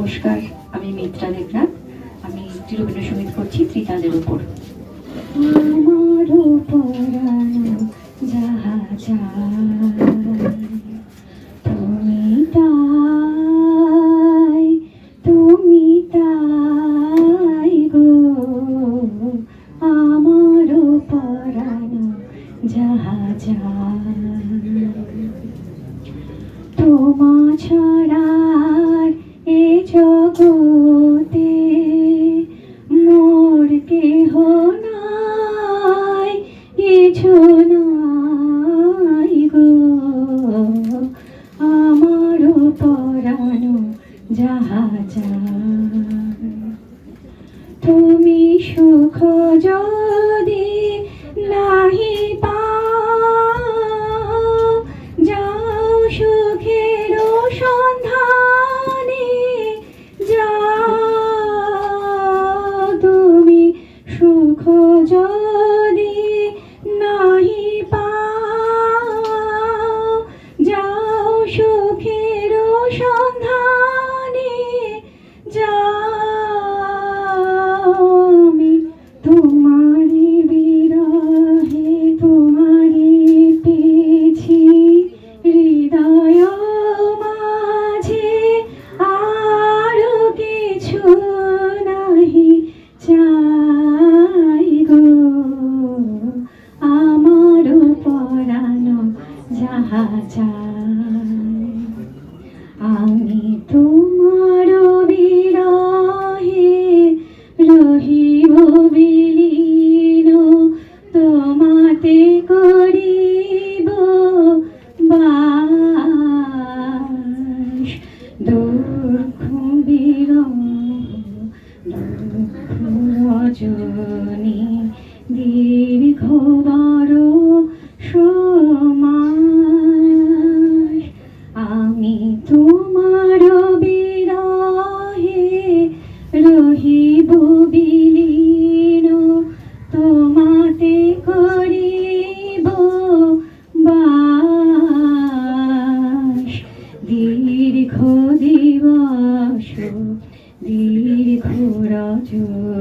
নমস্কার, আমি মিত্রা দেবনাথ। আমি একটি রবীন্দ্রসঙ্গীত করছি ত্রিতালের উপর। আমারও পরানো যাহা চায়, তুমি তাই, তুমি তাই গো। আমারও পরানো যাহা চায়, তোমা ছাড়া এ জগতে মোর কেহ নাই, কিছু নাই গো। আমারও পরানো যাহা চায়, তুমি সুখ যদি নাহি পাও, যাও সুখের সন্ধানে যাও। তুমি সুখ যদি নাহি পাও, যাও সুখের সন্ধানে যাও। আমি তোমারি বিরহে তোমারি পেয়েছি হৃদয় মাঝে, আরো কিছু নাহি চাই গো। আমারও পরানো যাহা চায়, আমি তোমার বিরহে রহিব বিলীন, তোমাতে করিব বাস। দুঃখ বিরহ দুঃখ রজনী দীর্ঘ বড় সমাস, আমি তোমার বিরহে রহিব বিলীন, তোমাতে করিব বাস। দীর্ঘ দিবস দীর্ঘ রজনী